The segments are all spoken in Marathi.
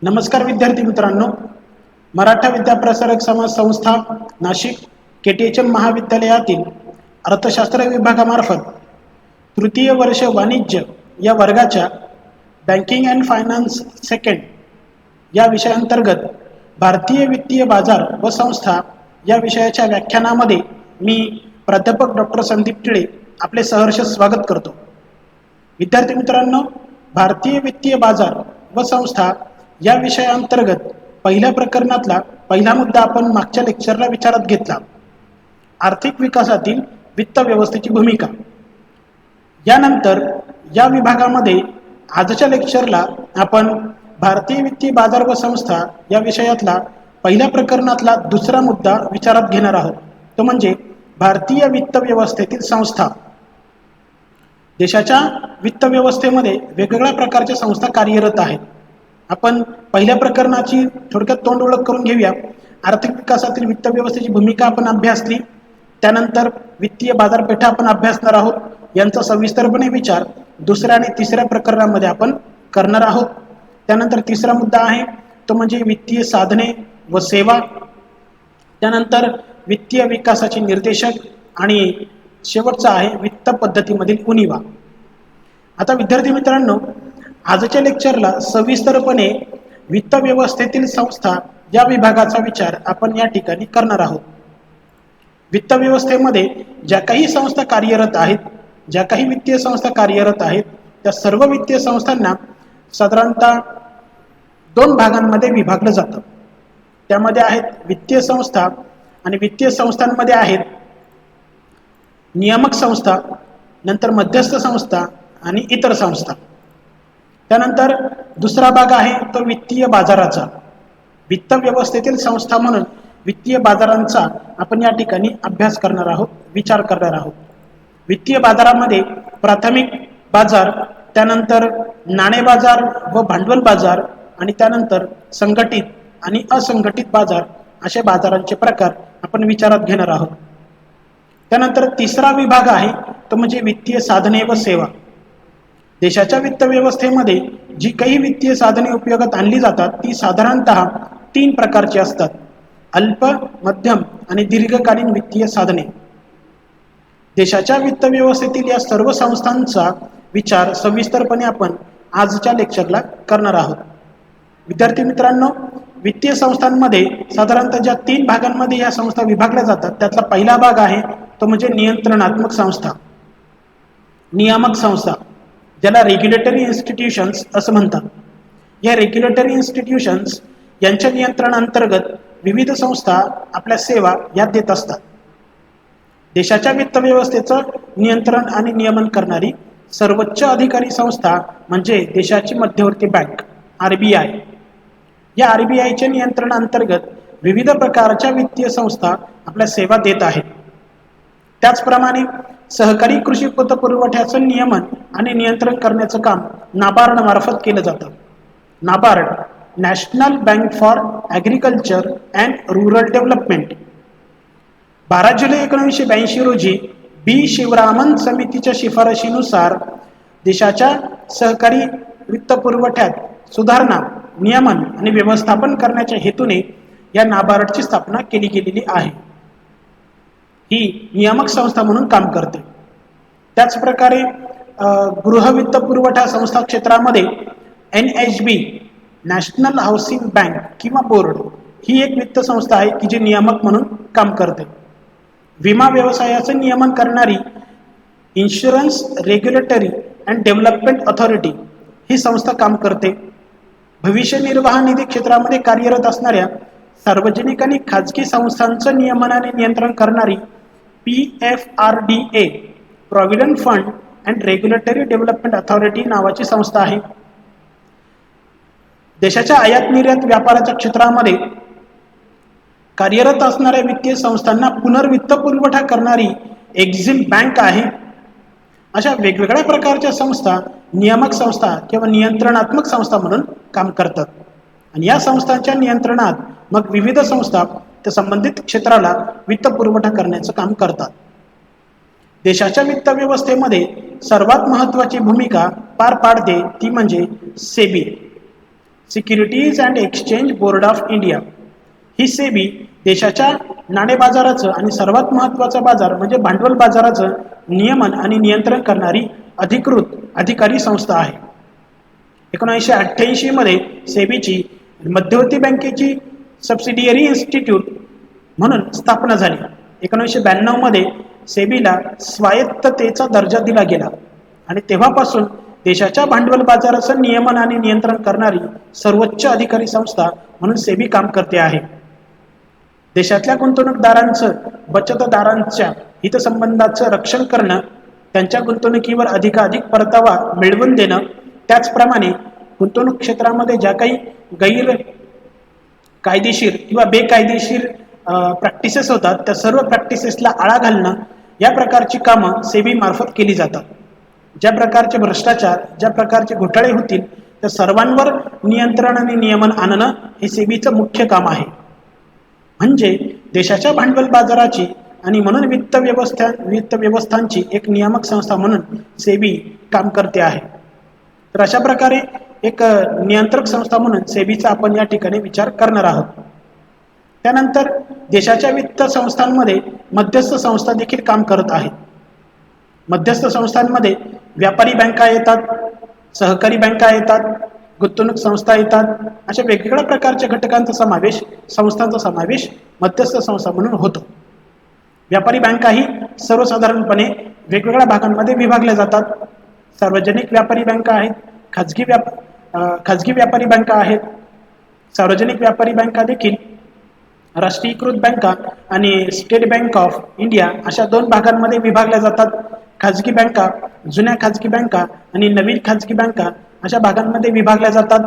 नमस्कार विद्यार्थी मित्रांनो, मराठा विद्याप्रसारक समाज संस्था नाशिक K.T.H.M. महाविद्यालयातील अर्थशास्त्र विभागामार्फत तृतीय वर्ष वाणिज्य या वर्गाच्या बँकिंग अँड फायनान्स सेकंड या विषयाअंतर्गत भारतीय वित्तीय बाजार व संस्था या विषयाच्या व्याख्यानामध्ये मी प्राध्यापक डॉ.S.V.Tile आपले सहर्ष स्वागत करतो। विद्यार्थी मित्रांनो, भारतीय वित्तीय बाजार व संस्था या विषयाअंतर्गत पहिल्या प्रकरणातला पहिला मुद्दा आपण मागच्या लेक्चरला विचारात घेतला, आर्थिक विकासातील वित्त व्यवस्थेची भूमिका। यानंतर या विभागामध्ये आजच्या लेक्चरला आपण भारतीय वित्तीय बाजार व संस्था या विषयातला पहिल्या प्रकरणातला दुसरा मुद्दा विचारात घेणार आहोत, तो म्हणजे भारतीय वित्त व्यवस्थेतील संस्था। देशाच्या वित्त व्यवस्थेमध्ये वेगवेगळ्या प्रकारच्या संस्था कार्यरत आहेत। आपण पहिल्या प्रकरणाची थोडक्यात तोंड ओळख करून घेऊया। आर्थिक विकासातील वित्त व्यवस्थेची भूमिका आपण अभ्यासली, त्यानंतर वित्तीय बाजारपेठा आपण अभ्यासणार आहोत। यांचा सविस्तरपणे विचार दुसऱ्या आणि तिसऱ्या प्रकरणामध्ये आपण करणार आहोत। त्यानंतर तिसरा मुद्दा आहे तो म्हणजे वित्तीय साधने व सेवा, त्यानंतर वित्तीय विकासाचे निर्देशक आणि शेवटचा आहे वित्त पद्धतीमधील उणीवा। आता विद्यार्थी मित्रांनो, आजच्या लेक्चरला सविस्तरपणे वित्त व्यवस्थेतील संस्था या विभागाचा विचार आपण या ठिकाणी करणार आहोत। वित्त व्यवस्थेमध्ये ज्या काही संस्था कार्यरत आहेत, ज्या काही वित्तीय संस्था कार्यरत आहेत, त्या सर्व वित्तीय संस्थांना साधारणतः दोन भागांमध्ये विभागलं जातं। त्यामध्ये आहेत वित्तीय संस्था आणि वित्तीय संस्थांमध्ये आहेत नियामक संस्था, नंतर मध्यस्थ संस्था आणि इतर संस्था। त्यानंतर दुसरा भाग आहे तो वित्तीय बाजाराचा। वित्त व्यवस्थेतील संस्था म्हणून वित्तीय बाजारांचा आपण या ठिकाणी अभ्यास करणार आहोत, विचार करणार आहोत। वित्तीय बाजारामध्ये प्राथमिक बाजार, त्यानंतर नाणे बाजार व भांडवल बाजार आणि त्यानंतर संघटित आणि असंघटित बाजार असे बाजारांचे प्रकार आपण विचारात घेणार आहोत। त्यानंतर तिसरा विभाग आहे तो म्हणजे वित्तीय साधने व सेवा। देशाच्या वित्त व्यवस्थेमध्ये जी काही वित्तीय साधने उपयोगात आणली जातात ती साधारणतः तीन प्रकारची असतात: अल्प, मध्यम आणि दीर्घकालीन वित्तीय साधने। देशाच्या वित्त व्यवस्थेतील या सर्व संस्थांचा विचार सविस्तरपणे आपण आजच्या लेक्चरला करणार आहोत। विद्यार्थी मित्रांनो, वित्तीय संस्थांमध्ये साधारणतः ज्या तीन भागांमध्ये या संस्था विभागल्या जातात त्यातला पहिला भाग आहे तो म्हणजे नियंत्रणात्मक संस्था, नियामक संस्था, ज्याला रेग्युलेटरी इन्स्टिट्यूशन्स असं म्हणतात। या रेग्युलेटरी इन्स्टिट्यूशन्स यांच्या नियंत्रणाअंतर्गत विविध संस्था आपल्या सेवा यात देत असतात। देशाच्या वित्त व्यवस्थेचं नियंत्रण आणि नियमन करणारी सर्वोच्च अधिकारी संस्था म्हणजे देशाची मध्यवर्ती बँक RBI। या RBIच्या नियंत्रणाअंतर्गत विविध प्रकारच्या वित्तीय संस्था आपल्या सेवा देत आहेत। त्याचप्रमाणे सहकारी कृषी पतपुरवठ्याचं नियमन आणि नियंत्रण करण्याचं काम नाबार्ड मार्फत केलं जातं। NABARD, national bank for agriculture and rural development, 12 जुलै 1982 रोजी B. शिवरामन समितीच्या शिफारशीनुसार देशाच्या सहकारी वित्त पुरवठ्यात सुधारणा, नियमन आणि व्यवस्थापन करण्याच्या हेतूने या नाबार्डची स्थापना केली गेलेली आहे। ही नियामक संस्था म्हणून काम करते। त्याच प्रकारे गृह वित्त पुरवठा संस्था क्षेत्रामध्ये NHB, नॅशनल हाऊसिंग बँक किंवा बोर्ड ही एक वित्त संस्था आहे की जी नियामक म्हणून काम करते। विमा व्यवसायाचं नियमन करणारी insurance regulatory and development authority ही संस्था काम करते। भविष्य निर्वाह निधी क्षेत्रामध्ये कार्यरत असणाऱ्या सार्वजनिक आणि खाजगी संस्थांचं नियमन आणि नियंत्रण करणारी PFRDA, provident fund and regulatory development authority नावाची संस्था आहे। देशाच्या आयात निर्यात व्यापाराच्या क्षेत्रामध्ये कार्यरत असणाऱ्या वित्तीय संस्थांना पुनर्वित्त पुरवठा करणारी एक्झिम बँक आहे। अशा वेगवेगळ्या प्रकारच्या संस्था नियामक संस्था किंवा नियंत्रणात्मक संस्था म्हणून काम करतात आणि या संस्थांच्या नियंत्रणात मग विविध संस्था त्या संबंधित क्षेत्राला वित्त पुरवठा करण्याचं काम करतात। देशाच्या वित्त व्यवस्थेमध्ये सर्वात महत्त्वाची भूमिका पार पाडते ती म्हणजे SEBI, securities and exchange board of India. He SEBI देशाच्या नाणे बाजाराचं आणि सर्वात महत्त्वाचा बाजार म्हणजे भांडवल बाजाराचं नियमन आणि नियंत्रण करणारी अधिकृत अधिकारी संस्था आहे. 1988 मध्ये सेबीची मध्यवर्ती बँकेची सबसिडियरी इन्स्टिट्यूट म्हणून स्थापना झाली. 1992 मध्ये सेबीला स्वायत्ततेचा दर्जा दिला गेला आणि तेव्हापासून देशाच्या भांडवल बाजाराचं नियमन आणि नियंत्रण करणारी सर्वोच्च अधिकारी संस्था म्हणून सेबी काम करते आहे. देशातल्या गुंतवणूकदारांचं बचतदारांच्या हितसंबंधाचं रक्षण करणं, त्यांच्या गुंतवणुकीवर अधिकाधिक परतावा मिळवून देणं, त्याचप्रमाणे गुंतवणूक क्षेत्रामध्ये ज्या काही गैर कायदेशीर किंवा बेकायदेशीर प्रॅक्टिसेस होतात त्या सर्व प्रॅक्टिसेसला आळा घालणं, या प्रकारची कामं सेबी मार्फत केली जातात. ज्या प्रकारचे भ्रष्टाचार, ज्या प्रकारचे घोटाळे होतील त्या सर्वांवर नियंत्रण आणि नियमन आणणं हे सेबीचं मुख्य काम आहे. म्हणजे देशाच्या भांडवल बाजाराची आणि म्हणून वित्त व्यवस्थांची एक नियामक संस्था म्हणून सेबी काम करते आहे. तर अशा प्रकारे एक नियंत्रक संस्था म्हणून सेबीचा आपण या ठिकाणी विचार करणार आहोत. त्यानंतर देशाच्या वित्त संस्थांमध्ये मध्यस्थ संस्था देखील काम करत आहेत. मध्यस्थ संस्थांमध्ये व्यापारी बँका येतात, सहकारी बँका येतात, गुंतवणूक संस्था येतात. अशा वेगवेगळ्या प्रकारच्या घटकांचा समावेश, संस्थांचा समावेश मध्यस्थ संस्था म्हणून होतो. व्यापारी बँकाही सर्वसाधारणपणे वेगवेगळ्या भागांमध्ये विभागल्या जातात. सार्वजनिक व्यापारी बँका आहेत, खाजगी व्यापारी बँका आहेत. सार्वजनिक व्यापारी बँका देखील राष्ट्रीयकृत बँका आणि स्टेट बँक ऑफ इंडिया अशा दोन भागांमध्ये विभागल्या जातात. खाजगी बँका जुन्या खाजगी बँका आणि नवीन खाजगी बँका अशा भागांमध्ये विभागल्या जातात.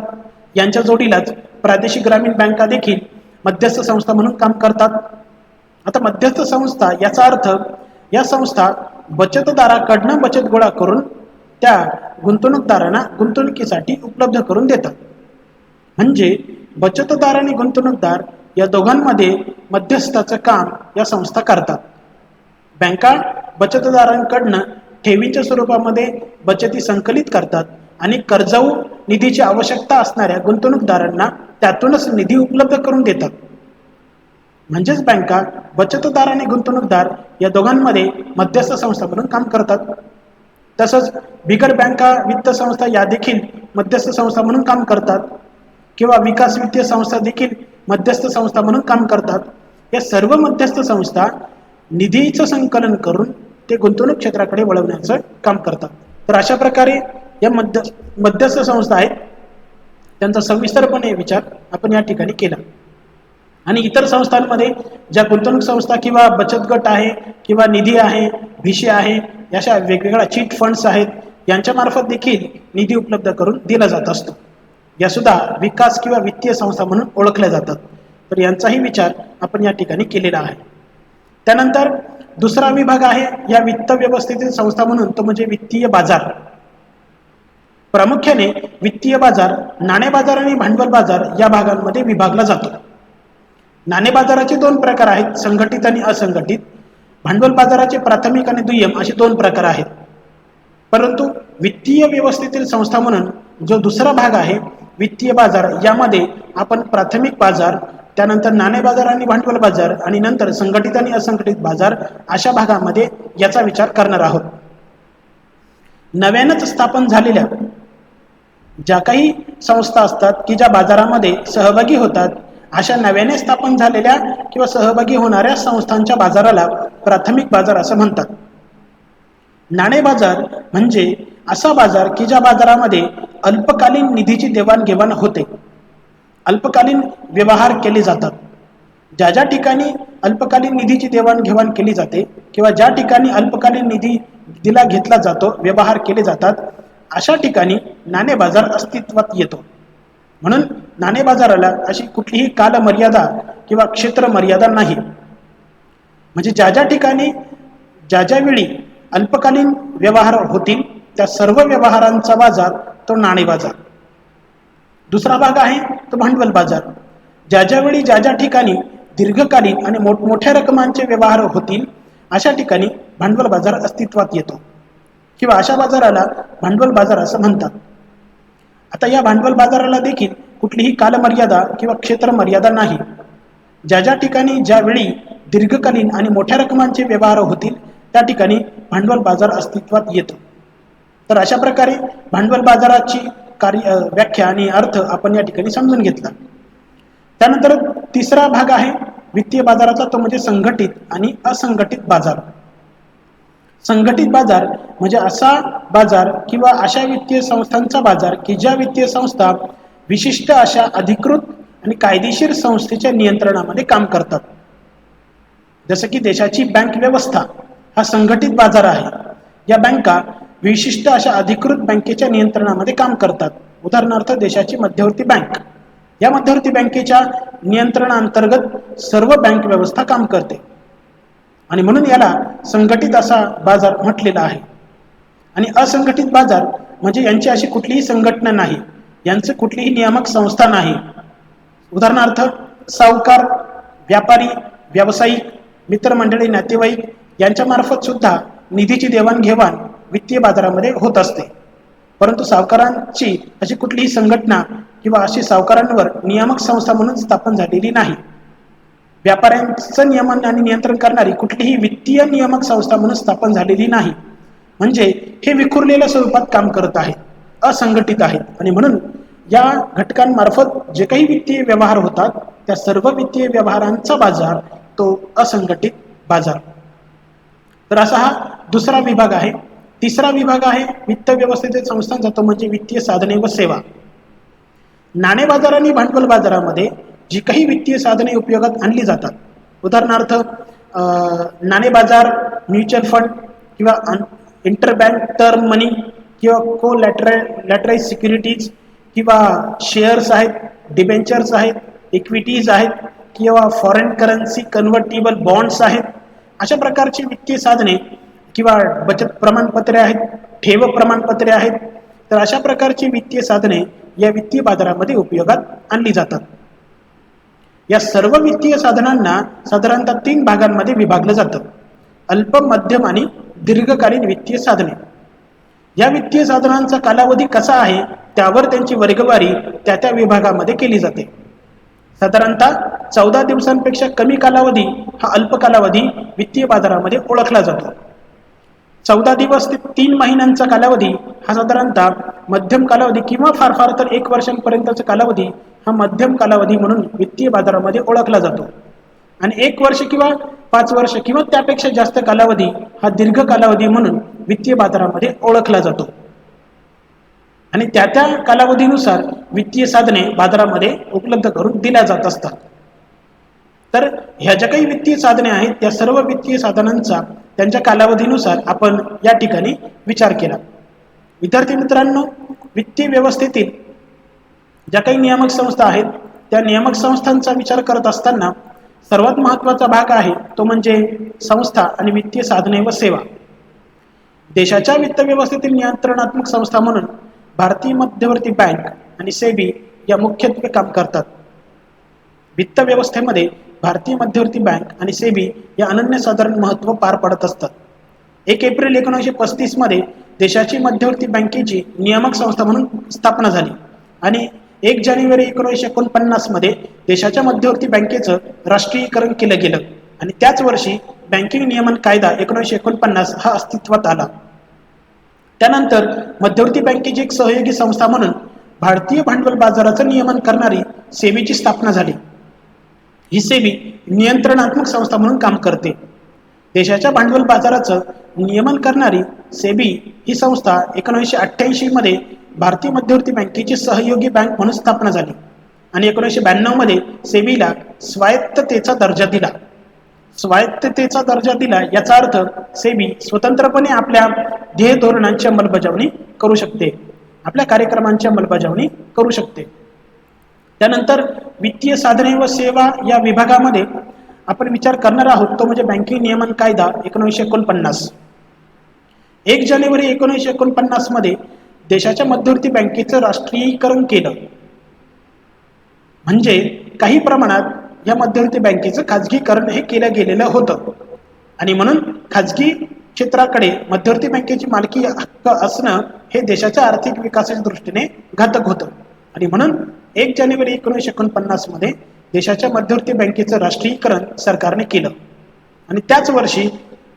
यांच्या जोडीलाच प्रादेशिक ग्रामीण बँका देखील मध्यस्थ संस्था म्हणून काम करतात. आता मध्यस्थ संस्था याचा अर्थ या संस्था बचतदाराकडनं बचत गोळा करून त्या गुंतवणूकदारांना गुंतवणुकीसाठी उपलब्ध करून देतात. म्हणजे बचतदार आणि गुंतवणूकदार या दोघांमध्ये मध्यस्थाचं काम या संस्था करतात. बँका बचतदारांकडनं ठेवींच्या स्वरूपामध्ये बचती संकलित करतात आणि कर्जाऊ निधीची आवश्यकता असणाऱ्या गुंतवणूकदारांना त्यातूनच निधी उपलब्ध करून देतात. म्हणजेच बँका बचतदार आणि गुंतवणूकदार या दोघांमध्ये मध्यस्थ संस्था म्हणून काम करतात. तसंच बिगर बँका वित्त संस्था या देखील मध्यस्थ संस्था म्हणून काम करतात किंवा विकास वित्तीय संस्था देखील मध्यस्थ संस्था म्हणून काम करतात. या सर्व मध्यस्थ संस्था निधीचं संकलन करून ते गुंतवणूक क्षेत्राकडे वळवण्याचं काम करतात. तर अशा प्रकारे या मध्यस्थ संस्था आहेत, त्यांचा सविस्तरपणे विचार आपण या ठिकाणी केला. आणि इतर संस्थांमध्ये ज्या गुंतवणूक संस्था किंवा बचत गट आहे किंवा निधी आहे, भिशी आहे, अशा वेगवेगळ्या चीट फंड्स आहेत, यांच्या मार्फत देखील निधी उपलब्ध करून दिला जात असतो. या सुद्धा विकास किंवा वित्तीय संस्था म्हणून ओळखल्या जातात. तर यांचाही विचार आपण या ठिकाणी केलेला आहे. त्यानंतर दुसरा विभाग आहे या वित्त व्यवस्थेतील संस्था म्हणून, तो म्हणजे वित्तीय बाजार. प्रामुख्याने वित्तीय बाजार नाणे बाजार आणि भांडवल बाजार या भागांमध्ये विभागला जातो. नाणे बाजाराचे दोन प्रकार आहेत, संघटित आणि असंघटित. भांडवल बाजाराचे प्राथमिक आणि दुय्यम असे दोन प्रकार आहेत. परंतु वित्तीय व्यवस्थेतील संस्था म्हणून जो दुसरा भाग आहे वित्तीय बाजार, यामध्ये आपण प्राथमिक बाजार, त्यानंतर नाणे बाजार आणि भांडवल बाजार आणि नंतर संघटित आणि असंघटित बाजार अशा भागामध्ये याचा विचार करणार आहोत. नव्यानंच स्थापन झालेल्या ज्या काही संस्था असतात की ज्या बाजारामध्ये सहभागी होतात, अशा नव्याने स्थापन झालेल्या किंवा सहभागी होणाऱ्या संस्थांच्या बाजाराला प्राथमिक बाजार असं म्हणतात. नाणे बाजार म्हणजे असा बाजार की ज्या बाजारामध्ये अल्पकालीन निधीची देवाणघेवाण होते, अल्पकालीन व्यवहार केले जातात. ज्या ज्या ठिकाणी अल्पकालीन निधीची देवाणघेवाण केली जाते किंवा ज्या ठिकाणी अल्पकालीन निधी दिला घेतला जातो, व्यवहार केले जातात, अशा ठिकाणी नाणे बाजार अस्तित्वात येतो. म्हणून नाणे बाजाराला अशी कुठलीही कालमर्यादा किंवा क्षेत्र मर्यादा नाही. म्हणजे ज्या ज्या ठिकाणी ज्या ज्या वेळी अल्पकालीन व्यवहार होतील त्या सर्व व्यवहारांचा बाजार तो नाणे बाजार. दुसरा भाग आहे तो भांडवल बाजार. ज्या ज्या वेळी ज्या ज्या ठिकाणी दीर्घकालीन आणि मोठमोठ्या रकमांचे व्यवहार होतील अशा ठिकाणी भांडवल बाजार अस्तित्वात येतो किंवा अशा बाजाराला भांडवल बाजार असं म्हणतात. आता या भांडवल बाजाराला देखील कुठलीही कालमर्यादा किंवा क्षेत्रमर्यादा नाही. ज्या ज्या ठिकाणी ज्यावेळी दीर्घकालीन आणि मोठ्या रकमांचे व्यवहार होतील त्या ठिकाणी भांडवल बाजार अस्तित्वात येतो. तर अशा प्रकारे भांडवल बाजाराची व्याख्या आणि अर्थ आपण या ठिकाणी समजून घेतला. त्यानंतर तिसरा भाग आहे वित्तीय बाजाराचा, तो म्हणजे संघटित आणि असंघटित बाजार. संघटित बाजार म्हणजे असा बाजार किंवा अशा वित्तीय संस्थांचा बाजार की ज्या वित्तीय संस्था विशिष्ट अशा अधिकृत आणि कायदेशीर संस्थेच्या नियंत्रणामध्ये काम करतात. जसं की देशाची बँक व्यवस्था हा संघटित बाजार आहे. या बँका विशिष्ट अशा अधिकृत बँकेच्या नियंत्रणामध्ये काम करतात. उदाहरणार्थ देशाची मध्यवर्ती बँक, या मध्यवर्ती बँकेच्या नियंत्रणाअंतर्गत सर्व बँक व्यवस्था काम करते आणि म्हणून याला संघटित असा बाजार म्हटलेला आहे. आणि असंघटित बाजार म्हणजे यांची अशी कुठलीही संघटना नाही, यांचे कुठलीही नियामक संस्था नाही. उदाहरणार्थ सावकार, व्यापारी, व्यावसायिक, मित्रमंडळी, नातेवाईक यांच्या मार्फत सुद्धा निधीची देवाणघेवाण वित्तीय बाजारामध्ये होत असते. परंतु सावकारांची अशी कुठलीही संघटना किंवा अशी सावकारांवर नियामक संस्था म्हणून स्थापन झालेली नाही. व्यापाऱ्यांचं नियमन आणि नियंत्रण करणारी कुठलीही वित्तीय नियामक संस्था म्हणून स्थापन झालेली नाही. म्हणजे हे विखुरलेल्या स्वरूपात काम करत आहेत, असंघटित आहेत. आणि म्हणून या घटकांमार्फत जे काही वित्तीय व्यवहार होतात त्या सर्व वित्तीय व्यवहारांचा बाजार तो असंघटित बाजार. तर असा हा दुसरा विभाग आहे. तिसरा विभाग आहे वित्त व्यवस्थेतील संस्थांचा, तो म्हणजे वित्तीय साधने व सेवा. नाणे बाजार आणि भांडवल बाजारामध्ये जी काही वित्तीय साधने उपयोगात आणली जातात, उदाहरणार्थ नाणे बाजार, म्युच्युअल फंड किंवा इंटरबँक टर्म मनी किंवा कोलॅटराइज सिक्युरिटीज किंवा शेअर्स आहेत, डिबेंचर्स आहेत, इक्विटीज आहेत किंवा फॉरेन करन्सी कन्व्हर्टिबल बॉन्ड्स आहेत. अशा प्रकारची वित्तीय साधने किंवा बचत प्रमाणपत्रे आहेत, ठेव प्रमाणपत्रे आहेत. तर अशा प्रकारची वित्तीय साधने या वित्तीय बाजारामध्ये उपयोगात आणली जातात. या सर्व वित्तीय साधनांना साधारणतः 3 भागांमध्ये विभागलं जातं: अल्प, मध्यम आणि दीर्घकालीन वित्तीय साधने. या वित्तीय साधनांचा कालावधी कसा आहे त्यावर त्यांची वर्गवारी त्या त्या विभागामध्ये केली जाते. साधारणतः 14 दिवसांपेक्षा कमी कालावधी हा अल्प कालावधी वित्तीय बाजारामध्ये ओळखला जातो. 14 दिवस ते 3 महिन्यांचा कालावधी हा साधारणतः मध्यम कालावधी किंवा फार फार तर 1 वर्षांपर्यंतचा कालावधी हा मध्यम कालावधी म्हणून वित्तीय बाजारामध्ये ओळखला जातो. आणि 1 वर्ष किंवा 5 वर्ष किंवा त्यापेक्षा जास्त कालावधी हा दीर्घ कालावधी म्हणून वित्तीय बाजारामध्ये ओळखला जातो. आणि त्या त्या कालावधीनुसार वित्तीय साधने बाजारामध्ये उपलब्ध करून दिल्या जात असतात. तर ह्या ज्या काही वित्तीय साधने आहेत त्या सर्व वित्तीय साधनांचा त्यांच्या कालावधीनुसार आपण या ठिकाणी विचार केला. विद्यार्थी मित्रांनो, वित्तीय व्यवस्थेतील ज्या काही नियामक संस्था आहेत त्या नियामक संस्थांचा विचार करत असताना सर्वात महत्त्वाचा भाग आहे तो म्हणजे संस्था आणि वित्तीय साधने व सेवा. देशाच्या वित्त व्यवस्थेतील नियंत्रणात्मक संस्था म्हणून भारतीय मध्यवर्ती बँक आणि सेबी या मुख्यत्वे काम करतात. वित्त व्यवस्थेमध्ये भारतीय मध्यवर्ती बँक आणि सेबी या अनन्यसाधारण महत्त्व पार पडत असतात. 1 एप्रिल 1935 मध्ये देशाची मध्यवर्ती बँकेची नियामक संस्था म्हणून स्थापना झाली आणि 1 जानेवारी 1949 मध्ये देशाच्या मध्यवर्ती बँकेचं राष्ट्रीयीकरण केलं गेलं आणि त्याच वर्षी बँकिंग नियमन कायदा 1949 हा अस्तित्वात आला. त्यानंतर मध्यवर्ती बँकेची एक सहयोगी संस्था म्हणून भारतीय भांडवल बाजाराचं नियमन करणारी सेबीची स्थापना झाली. ही सेबी नियंत्रणात्मक संस्था म्हणून काम करते. देशाच्या भांडवल बाजाराचं नियमन करणारी सेबी ही संस्था 1988 मध्ये भारतीय मध्यवर्ती बँकेची सहयोगी बँक म्हणून स्थापना झाली आणि 1992 मध्ये सेबीला स्वायत्ततेचा दर्जा दिला. स्वायत्ततेचा दर्जा दिला याचा अर्थ सेबी स्वतंत्रपणे आपल्या ध्येय धोरणांची अंमलबजावणी करू शकते, आपल्या कार्यक्रमांची अंमलबजावणी करू शकते. त्यानंतर वित्तीय साधने व सेवा या विभागामध्ये आपण विचार करणार आहोत तो म्हणजे बँकिंग नियमन कायदा 1949. 1 जानेवारी 1949 मध्ये देशाच्या मध्यवर्ती बँकेचं राष्ट्रीयीकरण केलं. म्हणजे काही प्रमाणात या मध्यवर्ती बँकेचं खाजगीकरण हे केलं गेलेलं होतं आणि म्हणून खाजगी क्षेत्राकडे मध्यवर्ती बँकेची मालकी हक्क असणं हे देशाच्या आर्थिक विकासाच्या दृष्टीने घातक होतं आणि म्हणून 1 जानेवारी 1949 मध्ये देशाच्या मध्यवर्ती बँकेचं राष्ट्रीयीकरण सरकारने केलं आणि त्याच वर्षी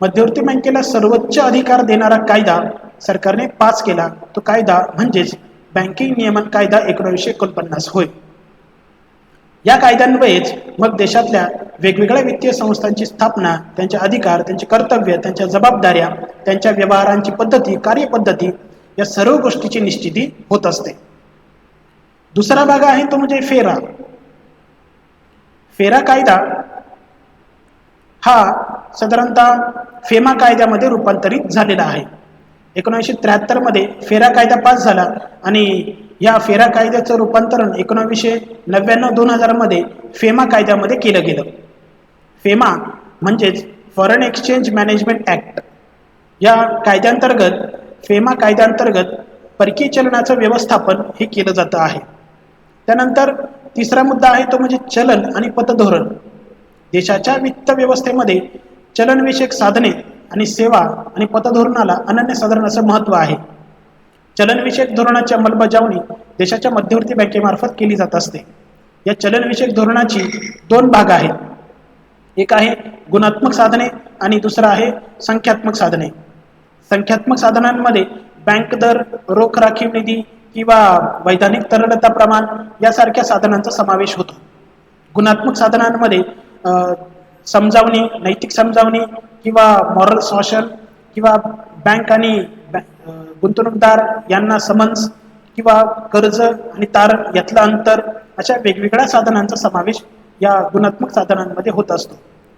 मध्यवर्ती बँकेला सर्वोच्च अधिकार देणारा कायदा सरकारने पास केला. तो कायदा म्हणजेच बँकिंग नियमन कायदा 1949 होय. या कायद्यान्वयेच मग देशातल्या वेगवेगळ्या वित्तीय संस्थांची स्थापना, त्यांचे अधिकार, त्यांचे कर्तव्य, त्यांच्या जबाबदाऱ्या, त्यांच्या व्यवहारांची पद्धती, कार्यपद्धती या सर्व गोष्टीची निश्चिती होत असते. दुसरा भाग आहे तो म्हणजे फेरा. फेरा कायदा हा साधारणतः फेमा कायद्यामध्ये रूपांतरित झालेला आहे. 1973 मध्ये फेरा कायदा पास झाला आणि या फेरा कायद्याचं रूपांतरण 1999-2000 मध्ये फेमा कायद्यामध्ये केलं गेलं. फेमा म्हणजेच फॉरेन एक्सचेंज मॅनेजमेंट ऍक्ट. या कायद्यांतर्गत फेमा कायद्यांतर्गत परकीय चलनाचं व्यवस्थापन हे केलं जातं आहे. त्यानंतर तिसरा मुद्दा आहे तो म्हणजे चलन आणि पतधोरण. देशाच्या वित्त व्यवस्थेमध्ये चलनविषयक साधने आणि सेवा आणि पतधोरणाला अनन्यसाधारण असं महत्त्व आहे. चलनविषयक धोरणाची अंमलबजावणी देशाच्या मध्यवर्ती बँकेमार्फत केली जात असते. या चलनविषयक धोरणाची 2 भाग आहेत. एक आहे गुणात्मक साधने आणि दुसरा आहे संख्यात्मक साधने. संख्यात्मक साधनांमध्ये बँक दर, रोख राखीव निधी किंवा वैधानिक तरलता प्रमाण यासारख्या साधनांचा समावेश होतो. गुणात्मक साधनांमध्ये समजावणी, नैतिक समजावणी किंवा मॉरल सॉशल किंवा बँक आणि गुंतवणूकदार यांना समन्स किंवा कर्ज आणि तारण यातलं अंतर अशा वेगवेगळ्या साधनांचा समावेश या गुणात्मक साधनांमध्ये होत असतो.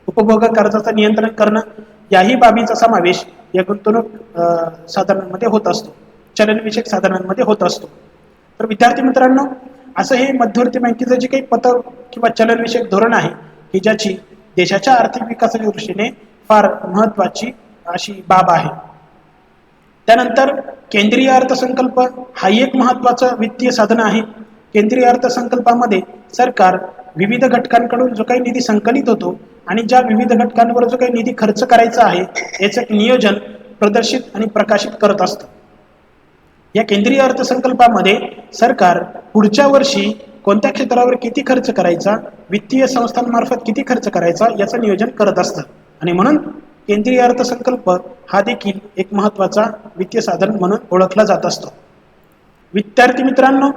उपभोग कर्जाचं नियंत्रण करणं याही बाबीचा समावेश या गुंतवणूक साधनांमध्ये होत असतो, चलनविषयक साधनांमध्ये होत असतो. तर विद्यार्थी मित्रांनो, असं हे मध्यवर्ती बँकेचं जे काही पत किंवा चलनविषयक धोरण आहे की ज्याची देशाच्या आर्थिक विकासाच्या दृष्टीने फार महत्त्वाची अशी बाब आहे. त्यानंतर केंद्रीय अर्थसंकल्प हा एक महत्त्वाचं वित्तीय साधन आहे. केंद्रीय अर्थसंकल्पामध्ये सरकार विविध घटकांकडून जो काही निधी संकलित होतो आणि ज्या विविध घटकांवर जो काही निधी खर्च करायचा आहे याचं एक नियोजन प्रदर्शित आणि प्रकाशित करत असतं. या केंद्रीय अर्थसंकल्पामध्ये सरकार पुढच्या वर्षी कोणत्या क्षेत्रावर किती खर्च करायचा, वित्तीय संस्थांमार्फत किती खर्च करायचा याचं नियोजन करत असतं आणि म्हणून केंद्रीय अर्थसंकल्प हा देखील एक महत्त्वाचा वित्तीय साधन म्हणून ओळखला जात असतो. विद्यार्थी मित्रांनो,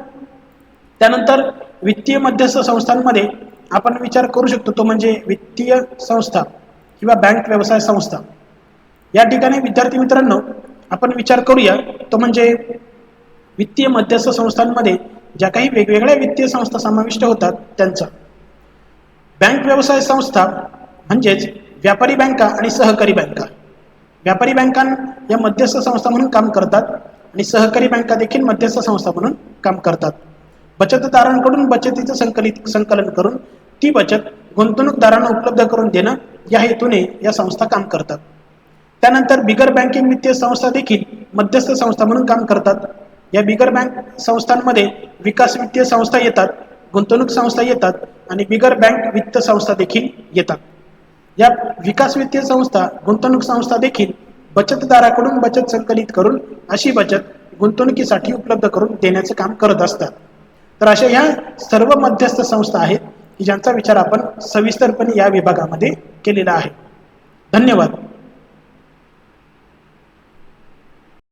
त्यानंतर वित्तीय मध्यस्थ संस्थांमध्ये आपण विचार करू शकतो तो म्हणजे वित्तीय संस्था किंवा बँक व्यवसाय संस्था. या ठिकाणी विद्यार्थी मित्रांनो आपण विचार करूया तो म्हणजे वित्तीय मध्यस्थ संस्थांमध्ये ज्या काही वेगवेगळ्या वित्तीय संस्था समाविष्ट होतात त्यांचा. बँक व्यवसाय संस्था म्हणजेच व्यापारी बँका आणि सहकारी बँका. व्यापारी बँका या मध्यस्थ संस्था म्हणून काम करतात आणि सहकारी बँका देखील मध्यस्थ संस्था म्हणून काम करतात. बचतदारांकडून बचतीचं संकलन करून ती बचत गुंतवणूकदारांना उपलब्ध करून देणं या हेतूने या संस्था काम करतात. त्यानंतर बिगर बँकिंग वित्तीय संस्था देखील मध्यस्थ संस्था म्हणून काम करतात. या बिगर बँक संस्थांमध्ये विकास वित्तीय संस्था येतात, गुंतवणूक संस्था येतात आणि बिगर बँक वित्त संस्था देखील येतात. या विकास वित्तीय संस्था, गुंतवणूक संस्था देखील बचतदाराकडून बचत संकलित करून अशी बचत गुंतवणुकीसाठी उपलब्ध करून देण्याचे काम करत असतात. तर अशा ह्या सर्व मध्यस्थ संस्था आहेत की ज्यांचा विचार आपण सविस्तरपणे या विभागामध्ये केलेला आहे. धन्यवाद.